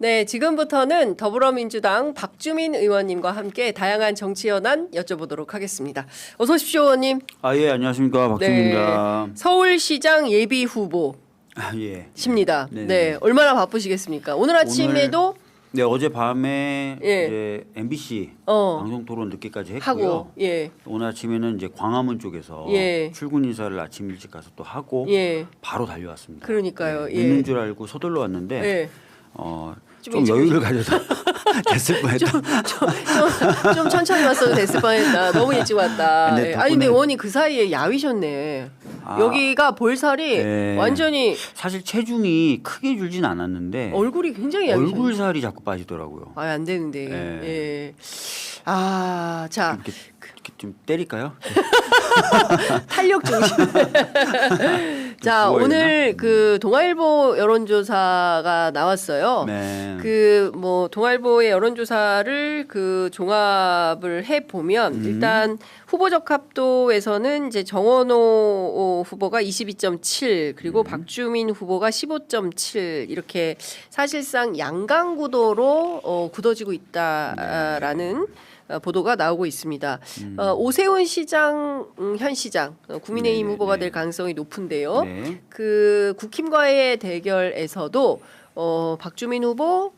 네, 지금부터는 더불어민주당 박주민 의원님과 함께 다양한 정치 현안 여쭤보도록 하겠습니다. 어서 오십시오, 의원님. 예, 안녕하십니까. 박주민입니다. 네, 서울시장 예비 후보십니다. 예. 네, 얼마나 바쁘시겠습니까? 오늘 아침에도 네, 어젯밤에 예. 이제 MBC 방송 토론 늦게까지 했고요. 하고, 예, 오늘 아침에는 이제 광화문 쪽에서 예. 출근 인사를 아침 일찍 가서 또 하고 예, 바로 달려왔습니다. 그러니까요. 네, 예. 늦는 줄 알고 서둘러 왔는데 예. 좀 여유를 가져서 됐을 뻔했다. 좀 천천히 왔어도 됐을 뻔했다. 너무 일찍 왔다. 근데 예. 아니 근데 덕분에- 의원이 그 사이에 야위셨네. 여기가 볼살이 네. 완전히 사실 체중이 크게 줄진 않았는데 얼굴이 굉장히 야위셨네. 얼굴 살이 자꾸 빠지더라고요. 안 되는데. 예. 예. 아, 자, 이렇게 좀 때릴까요? 탄력 중심. 자, 부어야 오늘 그 동아일보 여론조사가 나왔어요. 네. 그 뭐 동아일보의 여론조사를 그 종합을 해 보면 일단 후보 적합도에서는 이제 정원호 후보가 22.7 그리고 박주민 후보가 15.7 이렇게 사실상 양강 구도로 굳어지고 있다라는 보도가 나오고 있습니다. 오세훈 시장 현 시장 국민의힘 네네네. 후보가 될 가능성이 높은데요. 네. 그 국힘과의 대결에서도 박주민 후보,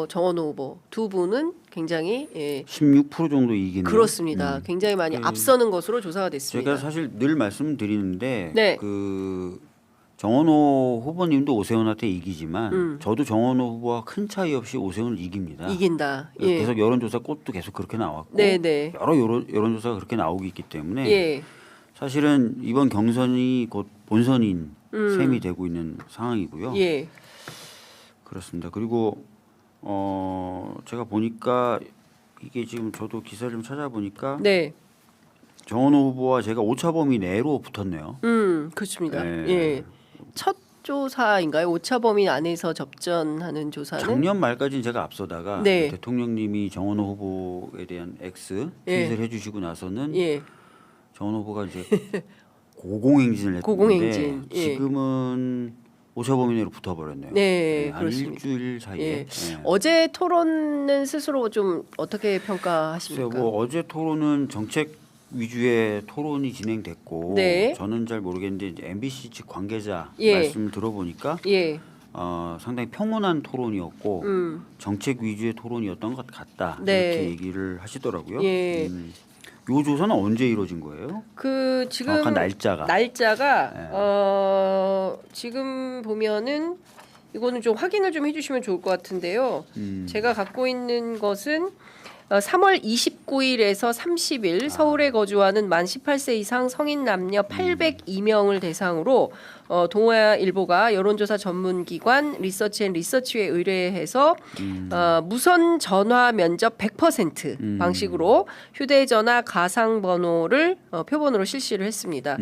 정원호 후보 두 분은 굉장히 16% 정도 이기는. 그렇습니다. 굉장히 많이 앞서는 것으로 조사가 됐습니다. 제가 사실 늘 말씀드리는데 네. 그 정원호 후보님도 오세훈한테 이기지만 저도 정원호 후보와 큰 차이 없이 오세훈을 이깁니다. 이긴다. 예. 계속 여론조사 꽃도 계속 그렇게 나왔고 네네. 여러 여론조사가 그렇게 나오고 있기 때문에 예. 사실은 이번 경선이 곧 본선인 셈이 되고 있는 상황이고요. 예. 그렇습니다. 그리고 제가 보니까 이게 지금 저도 기사를 좀 찾아보니까 네. 정원호 후보와 제가 오차범위 내로 붙었네요. 그렇습니다. 네. 예. 첫 조사인가요? 오차 범위 안에서 접전하는 조사는 작년 말까지는 제가 앞서다가 네. 대통령님이 정원호 후보에 대한 X 예. 트윗을 해주시고 나서는 예. 정원호 후보가 이제 고공행진을 했는데 고공행진, 예. 지금은 오차범위 내로 붙어버렸네요. 네, 한 그렇습니다. 일주일 사이에. 예. 네. 어제 토론은 스스로 좀 어떻게 평가하십니까? 글쎄요, 뭐 어제 토론은 정책 위주의 토론이 진행됐고 네. 저는 잘 모르겠는데 이제 MBC 측 관계자 예. 말씀을 들어보니까 예. 상당히 평온한 토론이었고 정책 위주의 토론이었던 것 같다 네. 이렇게 얘기를 하시더라고요. 예. 요 조사는 언제 이루어진 거예요? 그 지금 정확한 날짜가. 지금 보면은 이거는 좀 확인을 좀 해주시면 좋을 것 같은데요. 제가 갖고 있는 것은 3월 29일에서 30일 서울에 거주하는 만 18세 이상 성인 남녀 802명을 대상으로 동아일보가 여론조사 전문기관 리서치앤리서치에 의뢰해서 무선 전화 면접 100% 방식으로 휴대전화 가상번호를 표본으로 실시를 했습니다.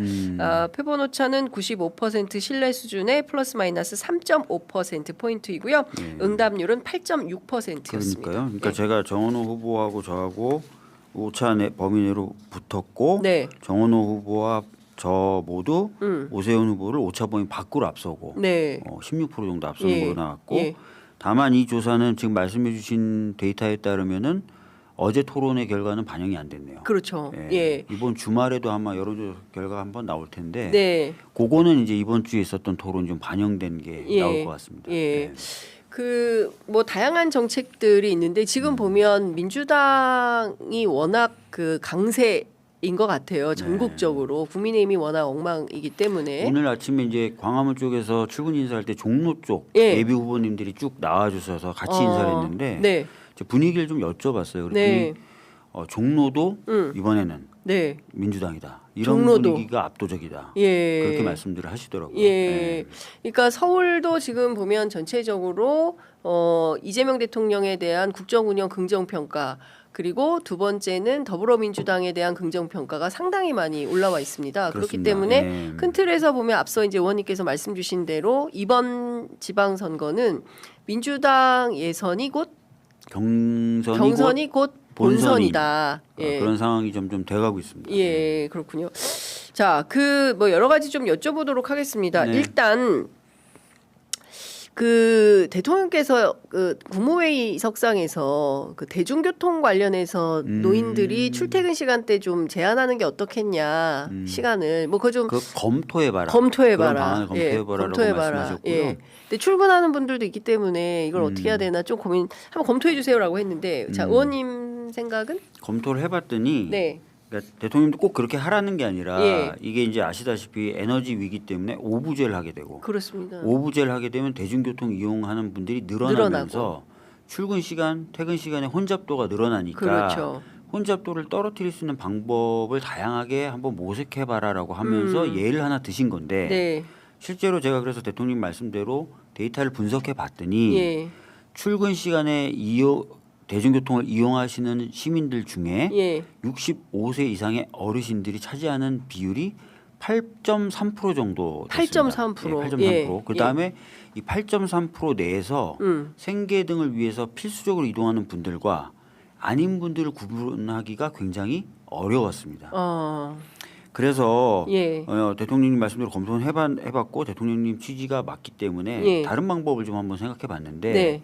표본 오차는 95% 신뢰 수준의 플러스 마이너스 3.5% 포인트이고요. 응답률은 8.6%였습니다. 그러니까요. 그러니까 제가 정원호 후보하고 저하고 오차 범위 내로 붙었고 네. 정원호 후보와 저 모두 오세훈 후보를 오차 범위 밖으로 앞서고 네. 16% 정도 앞서는 예. 걸로 나왔고 예. 다만 이 조사는 지금 말씀해주신 데이터에 따르면은 어제 토론의 결과는 반영이 안 됐네요. 그렇죠. 예. 이번 주말에도 아마 여론조사 결과가 한번 나올 텐데 네. 그거는 이제 이번 주에 있었던 토론 좀 반영된 게 예. 나올 것 같습니다. 예. 네. 그 뭐 다양한 정책들이 있는데 지금 보면 민주당이 워낙 그 강세인 것 같아요. 전국적으로 국민의힘이 워낙 엉망이기 때문에 오늘 아침에 이제 광화문 쪽에서 출근 인사할 때 종로 쪽 예. 예비 후보님들이 쭉 나와주셔서 같이 인사를 했는데 네. 이제 분위기를 좀 여쭤봤어요. 그랬더니 네. 종로도 이번에는 네. 민주당이다. 이런 종로도. 분위기가 압도적이다. 예. 그렇게 말씀들을 하시더라고요. 예. 네. 그러니까 서울도 지금 보면 전체적으로 이재명 대통령에 대한 국정 운영 긍정 평가 그리고 두 번째는 더불어민주당에 대한 긍정 평가가 상당히 많이 올라와 있습니다. 그렇기 그렇습니다. 때문에 네. 큰 틀에서 보면 앞서 이제 의원님께서 말씀 주신 대로 이번 지방선거는 민주당 예선이 곧 경선이 곧 본선이다. 예. 그런 상황이 점점 돼가고 있습니다. 예, 그렇군요. 자, 그 뭐 여러 가지 좀 여쭤보도록 하겠습니다. 네. 일단 그 대통령께서 그 국무회의 석상에서 그 대중교통 관련해서 노인들이 출퇴근 시간대 좀 제한하는 게 어떻겠냐 시간을 뭐 그거 좀 그 검토해봐라. 검토해봐라. 그런 방안을 검토해봐라라고 말씀하셨고요. 예. 근데 출근하는 분들도 있기 때문에 이걸 어떻게 해야 되나 좀 고민 한번 검토해 주세요라고 했는데 자 의원님 생각은? 검토를 해봤더니 네. 그러니까 대통령도 꼭 그렇게 하라는 게 아니라 예. 이게 이제 아시다시피 에너지 위기 때문에 오부제를 하게 되고 그렇습니다. 오부제를 하게 되면 대중교통 이용하는 분들이 늘어나면서 출근 시간, 퇴근 시간에 혼잡도가 늘어나니까 그렇죠. 혼잡도를 떨어뜨릴 수 있는 방법을 다양하게 한번 모색해봐라라고 하면서 예를 하나 드신 건데 네. 실제로 제가 그래서 대통령 말씀대로 데이터를 분석해 봤더니 예. 출근 시간에 대중교통을 이용하시는 시민들 중에 예. 65세 이상의 어르신들이 차지하는 비율이 8.3% 정도 됐습니다. 8.3%. 예, 8.3%. 예. 그다음에 이 8.3% 내에서 생계 등을 위해서 필수적으로 이동하는 분들과 아닌 분들을 구분하기가 굉장히 어려웠습니다. 그래서 예. 대통령님 말씀대로 검토는 해봤고 대통령님 취지가 맞기 때문에 예. 다른 방법을 좀 한번 생각해봤는데 네.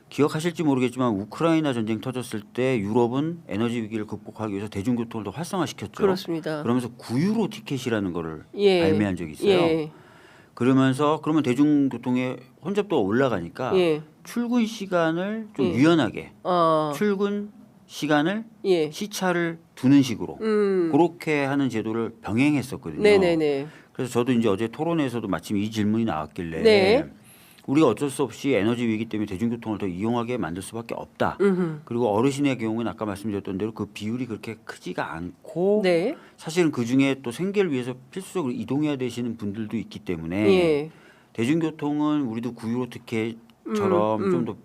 기억하실지 모르겠지만 우크라이나 전쟁 터졌을 때 유럽은 에너지 위기를 극복하기 위해서 대중교통을 더 활성화시켰죠. 그렇습니다. 그러면서 9유로 티켓이라는 거를 예. 발매한 적이 있어요. 예. 그러면 대중교통의 혼잡도가 올라가니까 예. 출근 시간을 좀 예. 유연하게 어. 출근 시간을 예. 시차를 두는 식으로 그렇게 하는 제도를 병행했었거든요. 네네네. 그래서 저도 이제 어제 토론회에서도 마침 이 질문이 나왔길래 네. 우리가 어쩔 수 없이 에너지 위기 때문에 대중교통을 더 이용하게 만들 수밖에 없다. 그리고 어르신의 경우는 아까 말씀드렸던 대로 그 비율이 그렇게 크지가 않고 네. 사실은 그중에 또 생계를 위해서 필수적으로 이동해야 되시는 분들도 있기 때문에 예. 대중교통은 우리도 9유로 티켓처럼 좀 더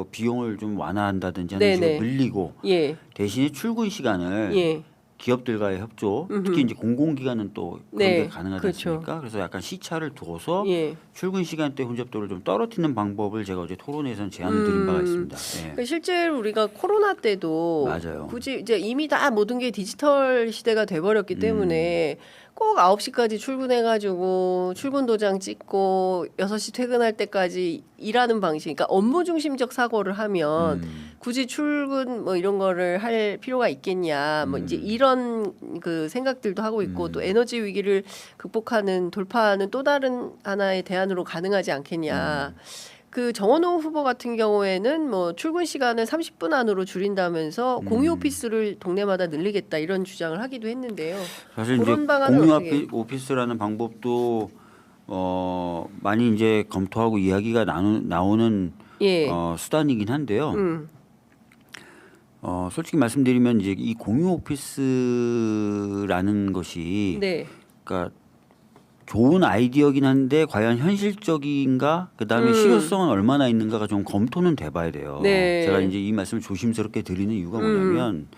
비용을 좀 완화한다든지 하는 네네. 식으로 늘리고 예. 대신에 출근 시간을 예. 기업들과의 협조, 특히 이제 공공기관은 또 그런 네, 게 가능하지 그렇죠. 않습니까? 그래서 약간 시차를 두어서 예. 출근 시간대 혼잡도를 좀 떨어뜨리는 방법을 제가 어제 토론회에서는 제안을 드린 바가 있습니다. 예. 그러니까 실제로 우리가 코로나 때도 맞아요. 굳이 이제 이미 다 모든 게 디지털 시대가 돼버렸기 때문에 꼭 9시까지 출근해가지고 출근 도장 찍고 6시 퇴근할 때까지 일하는 방식, 그러니까 업무 중심적 사고를 하면 굳이 출근 뭐 이런 거를 할 필요가 있겠냐, 뭐 이제 이런 그 생각들도 하고 있고 또 에너지 위기를 극복하는 돌파하는 또 다른 하나의 대안으로 가능하지 않겠냐. 그 정원호 후보 같은 경우에는 뭐 출근 시간을 30분 안으로 줄인다면서 공유 오피스를 동네마다 늘리겠다 이런 주장을 하기도 했는데요. 사실 이제 그런 방안은 공유 어떻게? 오피스라는 방법도 많이 이제 검토하고 이야기가 나오는 예. 수단이긴 한데요. 솔직히 말씀드리면 이제 이 공유 오피스라는 것이 네. 그러니까 좋은 아이디어긴 한데 과연 현실적인가 그다음에 실효성은 얼마나 있는가가 좀 검토는 돼봐야 돼요. 네. 제가 이제 이 말씀을 조심스럽게 드리는 이유가 뭐냐면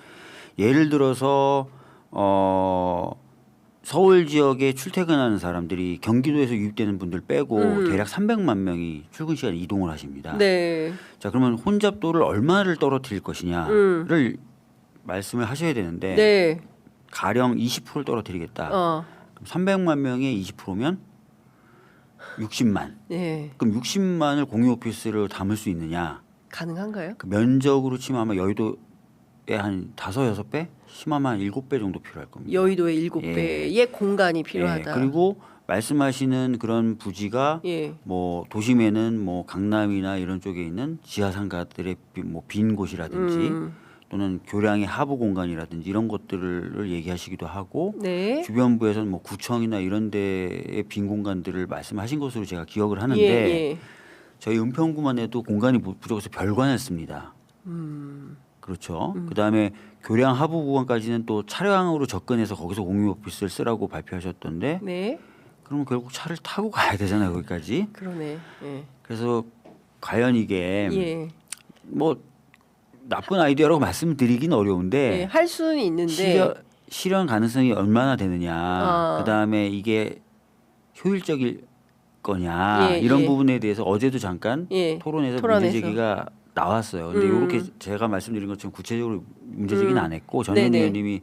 예를 들어서 서울 지역에 출퇴근하는 사람들이 경기도에서 유입되는 분들 빼고 대략 300만 명이 출근 시간에 이동을 하십니다. 네. 자 그러면 혼잡도를 얼마를 떨어뜨릴 것이냐를 말씀을 하셔야 되는데 네. 가령 20%를 떨어뜨리겠다. 300만 명의 20%면 60만. 네. 그럼 60만을 공유 오피스를 담을 수 있느냐? 가능한가요? 그 면적으로 치면 아마 여의도의 한 5, 6배? 심하면 한 7배 정도 필요할 겁니다. 여의도의 7배의 공간이 필요하다. 그리고 말씀하시는 그런 부지가 예. 뭐 도심에는 뭐 강남이나 이런 쪽에 있는 지하상가들의 뭐 빈 곳이라든지 또는 교량의 하부 공간이라든지 이런 것들을 얘기하시기도 하고 네. 주변부에서는 뭐 구청이나 이런 데의 빈 공간들을 말씀하신 것으로 제가 기억을 하는데 예. 저희 은평구만 해도 공간이 부족해서 별관을 씁니다. 그렇죠. 그다음에 교량 하부 구간까지는 또 차량으로 접근해서 거기서 공유 오피스를 쓰라고 발표하셨던데 네. 그러면 결국 차를 타고 가야 되잖아요 거기까지. 그러네. 예. 그래서 과연 이게 예. 뭐 나쁜 아이디어라고 말씀드리긴 어려운데 예. 할 수는 있는데 실현 가능성이 얼마나 되느냐, 그다음에 이게 효율적일 거냐 이런 부분에 대해서 어제도 잠깐 토론에서 문제 제기가 나왔어요. 근데 이렇게 제가 말씀드린 것처럼 구체적으로 문제 제기는 안 했고 전현 의원님이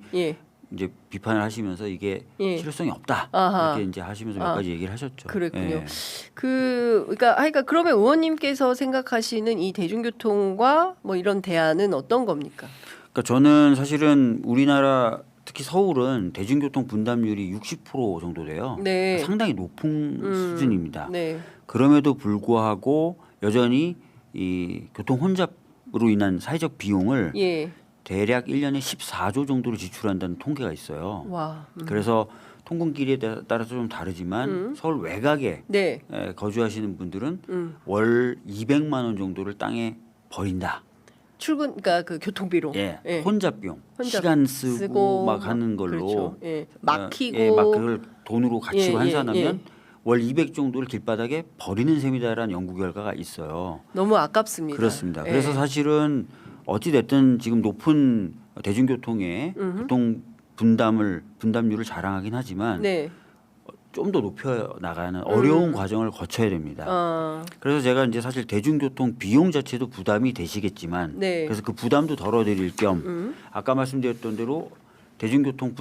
예. 이제 비판을 하시면서 이게 예. 실효성이 없다 아하. 이렇게 이제 하시면서 몇 가지 얘기를 하셨죠. 그랬군요. 예. 그러니까 그러면 의원님께서 생각하시는 이 대중교통과 뭐 이런 대안은 어떤 겁니까? 그러니까 저는 사실은 우리나라 특히 서울은 대중교통 분담률이 60% 정도 돼요. 네. 그러니까 상당히 높은 수준입니다. 네. 그럼에도 불구하고 여전히 이 교통 혼잡으로 인한 사회적 비용을 예. 대략 1년에 14조 정도를 지출한다는 통계가 있어요. 와. 그래서 통근길에 따라서 좀 다르지만 서울 외곽에 네. 거주하시는 분들은 월 200만 원 정도를 땅에 버린다. 그러니까 그 교통비로. 예, 예. 혼잡 비용, 혼잡 시간 쓰고 막 하는 걸로 그렇죠. 예. 막히고 예, 막 그걸 돈으로 가치로 예, 환산하면 예. 월 200 정도를 길바닥에 버리는 셈이다라는 연구 결과가 있어요. 너무 아깝습니다. 그렇습니다. 예. 그래서 사실은 어찌 됐든 지금 높은 대중교통의 교통 분담률을 자랑하긴 하지만 네. 좀 더 높여 나가는 어려운 과정을 거쳐야 됩니다. 그래서 제가 이제 사실 대중교통 비용 자체도 부담이 되시겠지만 네. 그래서 그 부담도 덜어드릴 겸 아까 말씀드렸던 대로 대중교통의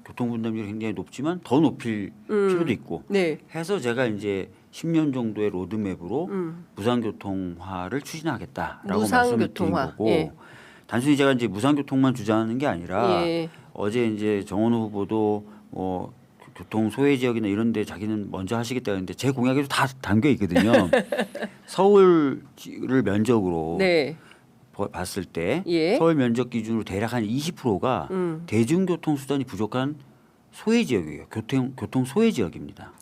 교통 분담률이 굉장히 높지만 더 높일 필요도 있고 네. 해서 제가 이제 10년 정도의 로드맵으로 무상교통화를 추진하겠다라고 말씀을 드린 무상교통화. 거고 예. 단순히 제가 이제 무상교통만 주장하는 게 아니라 예. 어제 이제 정원호 후보도 교통 소외 지역이나 이런 데 자기는 먼저 하시겠다 했는데 제 공약에도 다 담겨 있거든요. 서울을 면적으로 네. 봤을 때 예. 서울 면적 기준으로 대략 한 20%가 대중교통 수단이 부족한 소외 지역이에요. 교통 소외 지역입니다.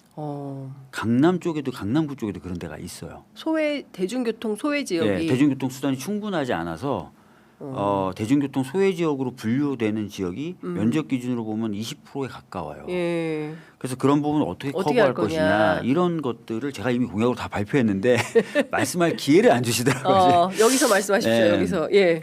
강남 쪽에도 강남구 쪽에도 그런 데가 있어요. 대중교통 소외 지역이 네, 대중교통 수단이 충분하지 않아서 대중교통 소외 지역으로 분류되는 지역이 면적 기준으로 보면 20%에 가까워요. 예. 그래서 그런 부분을 어떻게 어떻게 커버할 할 거냐. 것이냐 이런 것들을 제가 이미 공약으로 다 발표했는데 말씀할 기회를 안 주시더라고요. 여기서 말씀하십시오. 네. 여기서 예.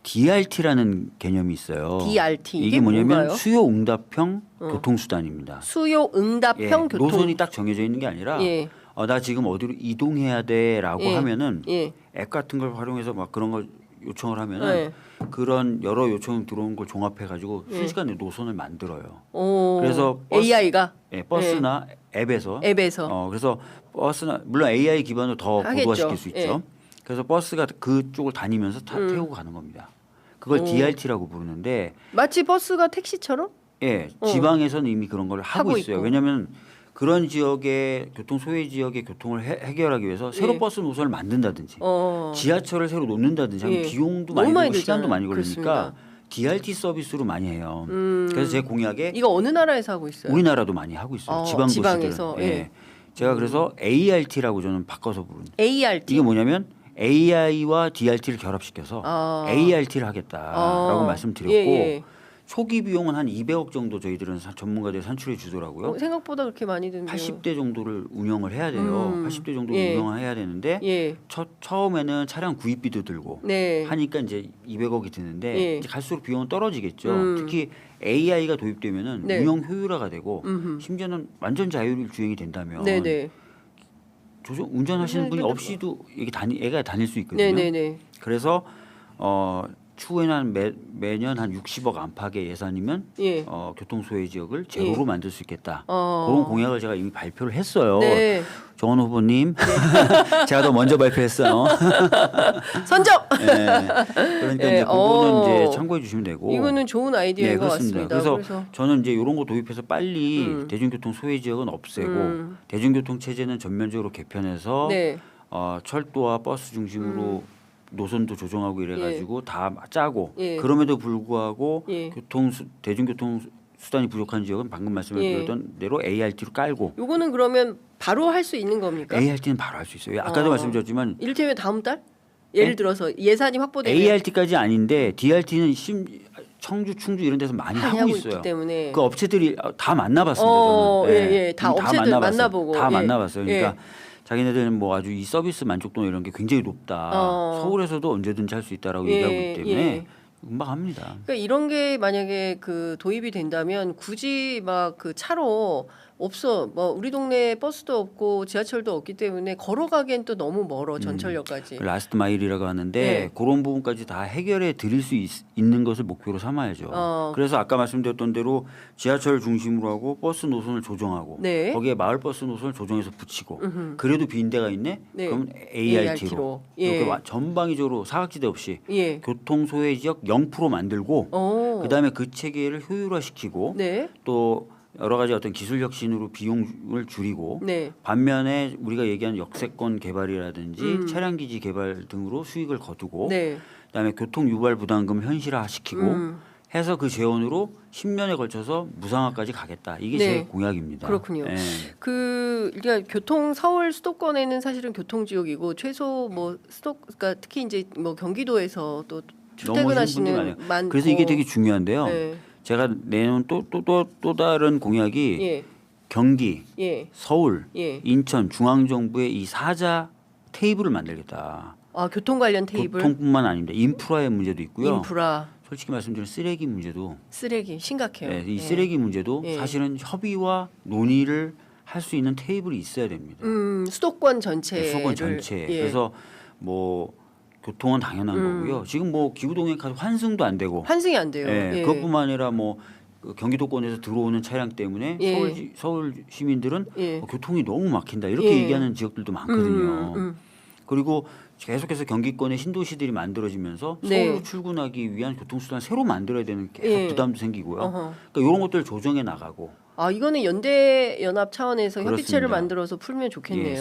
DRT라는 개념이 있어요. DRT 이게 뭐냐면 뭔가요? 수요 응답형 교통수단입니다. 수요 응답형 예, 교통 노선이 딱 정해져 있는 게 아니라 예. 나 지금 어디로 이동해야 돼라고 예. 하면은 예. 앱 같은 걸 활용해서 막 그런 걸 요청을 하면은 예. 그런 여러 요청 들어온 걸 종합해 가지고 순식간에 노선을 만들어요. 오. 그래서 AI가 버스나 앱에서 그래서 버스나 물론 AI 기반으로 더 하겠죠. 고도화시킬 수 있죠. 예. 그래서 버스가 그쪽을 다니면서 태우고 가는 겁니다. 그걸 DRT라고 부르는데 마치 버스가 택시처럼? 예, 지방에서는 이미 그런 걸 하고 있어요. 있고. 왜냐하면 그런 지역의 교통 소외 지역의 교통을 해결하기 위해서 새로 예. 버스 노선을 만든다든지 지하철을 새로 놓는다든지 하면 예. 비용도 너무 많이 많이 들고 시간도 들잖아요. 많이 걸리니까 그렇습니다. DRT 서비스로 많이 해요. 그래서 제 공약에 이거 어느 나라에서 하고 있어요? 우리나라도 많이 하고 있어요. 지방 지방에서, 도시들은. 예. 제가 그래서 ART라고 저는 바꿔서 부르는. ART. 이게 뭐냐면 AI와 DRT를 결합시켜서 ART를 하겠다라고 말씀드렸고 예. 초기 비용은 한 200억 정도 저희들은 전문가들이 산출해 주더라고요. 생각보다 그렇게 많이 드는 80대 정도를 운영을 해야 돼요. 80대 정도 예. 운영을 해야 되는데 예. 처음에는 차량 구입비도 들고 네. 하니까 이제 200억이 드는데 예. 이제 갈수록 비용은 떨어지겠죠. 특히 AI가 도입되면은 네. 운영 효율화가 되고 심지어는 완전 자율 주행이 된다면 네네. 운전하시는 분이 없이도 이게 애가 다닐 수 있거든요. 네네네. 그래서 추후에는 한 매년 한 60억 안팎의 예산이면 예. 교통 소외 지역을 제로로 만들 수 있겠다. 어. 그런 공약을 제가 이미 발표를 했어요. 네. 정원 후보님, 제가 더 먼저 발표했어요. 선정. 네. 그러니까 이제 그거는 이제 참고해 주시면 되고. 이거는 좋은 아이디어인 네, 것 그렇습니다. 같습니다. 그래서 저는 이제 이런 거 도입해서 빨리 대중교통 소외 지역은 없애고 대중교통 체제는 전면적으로 개편해서 네. 철도와 버스 중심으로 노선도 조정하고 이래가지고 다 짜고 예. 그럼에도 불구하고 예. 대중교통 수단이 부족한 지역은 방금 말씀드렸던 대로 ART로 깔고 요거는 그러면 바로 할 수 있는 겁니까? ART는 바로 할 수 있어요. 아까도 말씀드렸지만 이를테면 다음 달? 예를 들어서 예산이 확보되면 ART까지 아닌데 DRT는 청주, 충주 이런 데서 많이 하고 있어요. 있기 때문에 그 업체들이 다 만나봤습니다. 저는. 예. 다 이미 업체들 만나봤어요. 만나보고 다 예. 만나봤어요. 그러니까 예. 자기네들은 뭐 아주 이 서비스 만족도 이런 게 굉장히 높다. 서울에서도 언제든지 할 수 있다라고 예, 얘기하고 있기 때문에 예. 금방 합니다. 그러니까 이런 게 만약에 그 도입이 된다면 굳이 막 그 차로 없어. 뭐 우리 동네에 버스도 없고 지하철도 없기 때문에 걸어가기엔 또 너무 멀어 전철역까지. 그 라스트 마일이라고 하는데 네. 그런 부분까지 다 해결해 드릴 수 있는 것을 목표로 삼아야죠. 그래서 아까 말씀드렸던 대로 지하철 중심으로 하고 버스 노선을 조정하고 네. 거기에 마을 버스 노선을 조정해서 붙이고 그래도 빈대가 있네? 네. 그러면 ART 로. ART로 예. 이렇게 전방위적으로 사각지대 없이 예. 교통 소외 지역 0% 만들고 그다음에 그 체계를 효율화시키고 네. 또 여러 가지 어떤 기술 혁신으로 비용을 줄이고 네. 반면에 우리가 얘기하는 역세권 개발이라든지 차량 기지 개발 등으로 수익을 거두고 네. 그다음에 교통 유발 부담금 현실화시키고 해서 그 재원으로 10년에 걸쳐서 무상화까지 가겠다. 이게 네. 제 공약입니다. 그렇군요. 예. 그러니까 교통 서울 수도권에는 사실은 교통 지역이고 최소 뭐 그러니까 특히 이제 뭐 경기도에서 또 넘어오시는 분들이 출퇴근하시는 많아요. 그래서 이게 되게 중요한데요. 네. 제가 내놓은 또 다른 공약이 예. 경기, 예. 서울, 예. 인천 중앙정부의 이 사자 테이블을 만들겠다. 아, 교통 관련 테이블. 교통뿐만 아닙니다. 인프라의 문제도 있고요. 인프라, 솔직히 말씀드리면 쓰레기 문제도 쓰레기 심각해요. 이 예. 쓰레기 문제도 예. 사실은 협의와 논의를 할 수 있는 테이블이 있어야 됩니다. 수도권 전체를 수도권 전체. 예. 그래서 뭐 교통은 당연한 거고요. 지금 뭐 기후동행 카드 환승도 안 되고 환승이 안 돼요. 예, 예. 그것뿐만 아니라 뭐 그 경기도권에서 들어오는 차량 때문에 예. 서울 시민들은 예. 교통이 너무 막힌다 이렇게 예. 얘기하는 지역들도 많거든요. 그리고 계속해서 경기권의 신도시들이 만들어지면서 네. 서울로 출근하기 위한 교통수단 새로 만들어야 되는 계속 예. 부담도 생기고요. 어허. 그러니까 이런 것들 조정해 나가고 아, 이거는 연대 연합 차원에서 협의체를 그렇습니다. 만들어서 풀면 좋겠네요. 예,